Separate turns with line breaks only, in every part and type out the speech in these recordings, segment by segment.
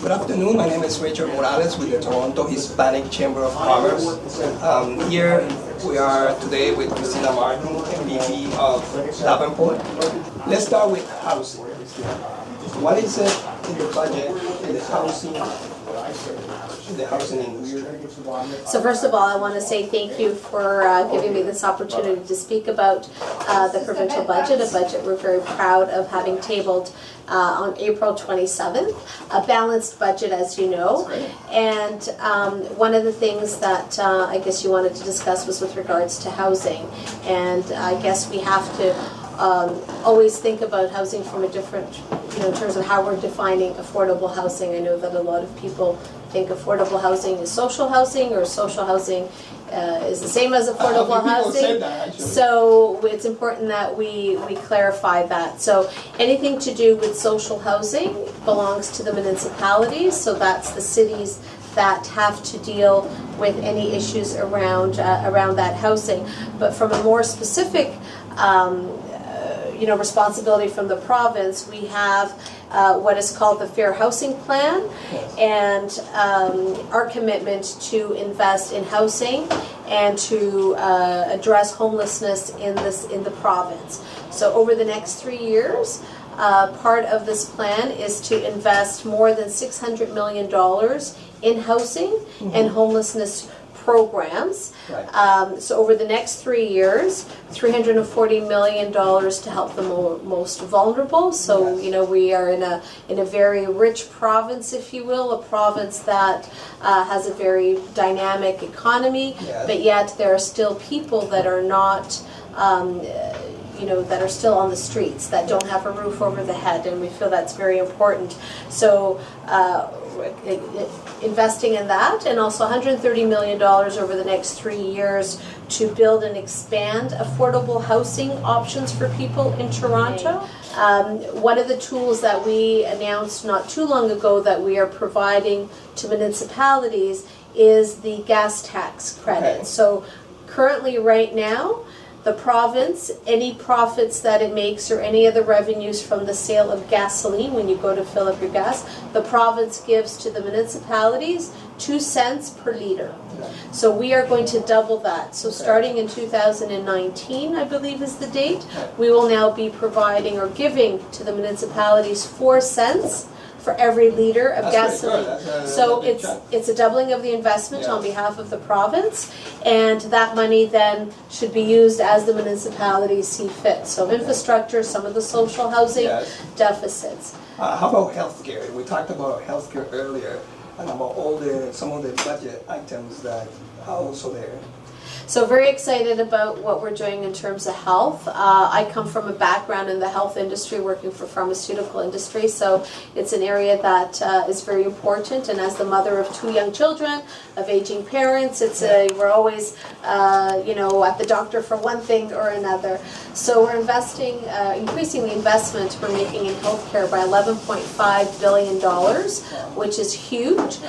Good afternoon, my name is Richard Morales with the Toronto Hispanic Chamber of Commerce. Here we are today with Cristina, MPP of Davenport. Let's start with housing. What is it in the budget in the housing industry?
So first of all, I want to say thank you for giving me this opportunity to speak about the provincial budget, a budget we're very proud of having tabled on April 27th, a balanced budget, as you know. And one of the things that I guess you wanted to discuss was with regards to housing. And I guess we have to always think about housing from a different, in terms of how we're defining affordable housing. I know that a lot of people think affordable housing is social housing, or social housing is the same as affordable housing. So it's important that we clarify that. So anything to do with social housing belongs to the municipalities, so that's the cities that have to deal with any issues around that housing. But from a more specific responsibility from the province, we have what is called the Fair Housing Plan, and our commitment to invest in housing and to address homelessness in the province. So over the next 3 years, part of this plan is to invest more than $600 million in housing and homelessness programs. So over the next 3 years, $340 million to help the most vulnerable. So we are in a very rich province, if you will, a province that has a very dynamic economy, but yet there are still people that are not that are still on the streets, that don't have a roof over the head, and we feel that's very important. So investing in that, and also $130 million over the next 3 years to build and expand affordable housing options for people in Toronto. One of the tools that we announced not too long ago that we are providing to municipalities is the gas tax credit. So currently, right now, the province, any profits that it makes or any of the revenues from the sale of gasoline when you go to fill up your gas, the province gives to the municipalities 2 cents per liter. So we are going to double that. So starting in 2019, I believe is the date, we will now be providing or giving to the municipalities 4 cents for every liter of gasoline. So it's a doubling of the investment on behalf of the province, and that money then should be used as the municipalities see fit. So infrastructure, some of the social housing deficits.
How about healthcare? We talked about healthcare earlier, and about some of the budget items that are also there.
So very excited about what we're doing in terms of health. I come from a background in the health industry, working for pharmaceutical industry, so it's an area that is very important. And as the mother of 2 young children, of aging parents, we're always at the doctor for one thing or another. So we're increasing the investment we're making in healthcare by $11.5 billion, which is huge.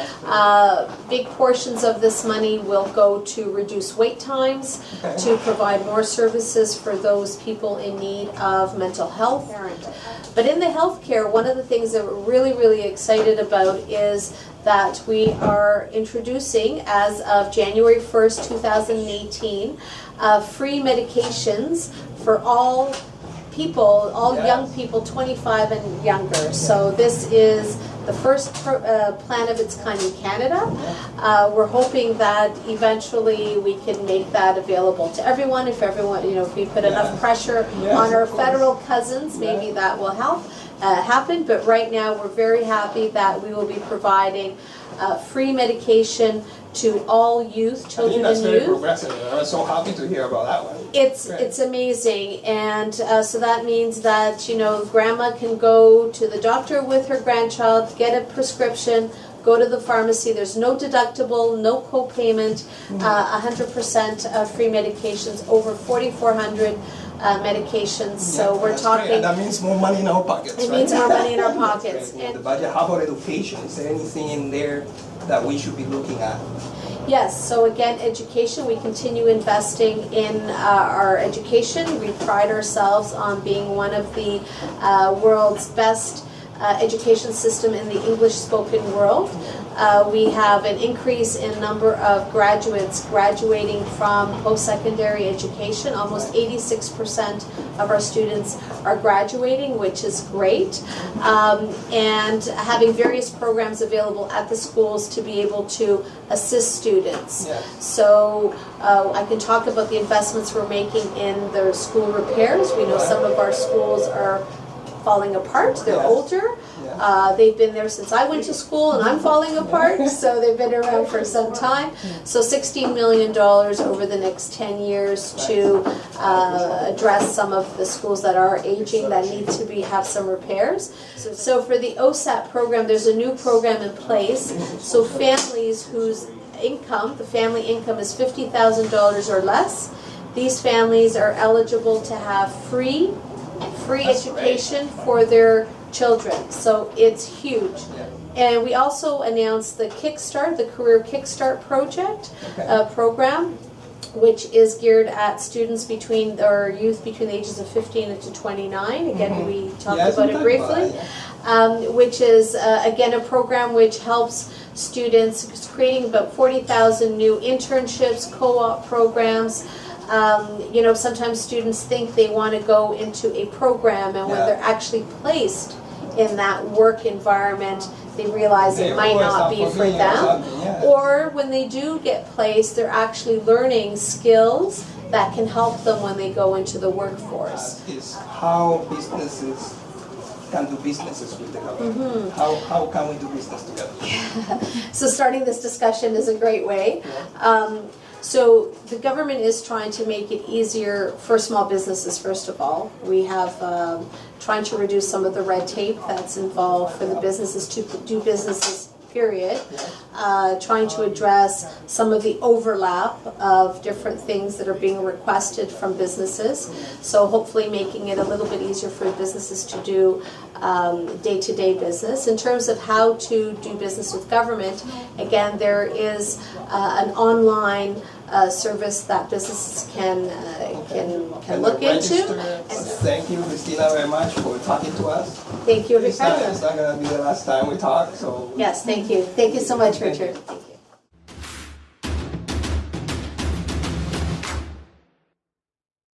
Big portions of this money will go to reduce wait times, to provide more services for those people in need of mental health. But in the healthcare, one of the things that we're really, really excited about is that we are introducing, as of January 1st, 2018, free medications for all people, young people 25 and younger. So this is the first plan of its kind in Canada. We're hoping that eventually we can make that available to everyone. If we put enough pressure on our federal cousins, maybe that will help happen. But right now, we're very happy that we will be providing free medication to all youth, children and youth.
Very progressive. I was so happy to hear about that one.
It's amazing, and so that means that grandma can go to the doctor with her grandchild, get a prescription, go to the pharmacy. There's no deductible, no co-payment, 100% free medications, over 4,400 medications. So we're talking.
Great. And that means more money in our pockets.
It means more money in our pockets.
The budget. How about education? Is there anything in there that we should be looking at?
Yes, so again, education, we continue investing in our education. We pride ourselves on being one of the world's best education system in the English-spoken world. We have an increase in number of graduates graduating from post-secondary education. Almost 86% of our students are graduating, which is great. And having various programs available at the schools to be able to assist students.
Yes.
So I can talk about the investments we're making in the school repairs. We know some of our schools are falling apart. They're
Yes.
older. They've been there since I went to school, and I'm falling apart, so they've been around for some time. So $16 million over the next 10 years to address some of the schools that are aging that need to have some repairs. So for the OSAP program, there's a new program in place. So families whose income, the family income is $50,000 or less, these families are eligible to have free education for their children. So it's huge. And we also announced the Kickstart, the Career Kickstart project program, which is geared at students or youth between the ages of 15 to 29. Again, we talked about it briefly. Which is, again, a program which helps students, creating about 40,000 new internships, co-op programs. You know, sometimes students think they want to go into a program, and when they're actually placed in that work environment, they realize it might not be for them. Or when they do get placed, they're actually learning skills that can help them when they go into the workforce.
Is how businesses can do businesses with the government. How can we do business together?
So starting this discussion is a great way. So the government is trying to make it easier for small businesses, first of all. We have trying to reduce some of the red tape that's involved for the businesses to do businesses, period. Trying to address some of the overlap of different things that are being requested from businesses. So hopefully making it a little bit easier for businesses to do day-to-day business. In terms of how to do business with government, again, there is an online service that businesses can look into.
Thank you, Cristina, very much for talking to us.
Thank you,
It's not
Ricardo.
going to be the last time we talk, so.
Yes, thank you. Thank you so much, Richard.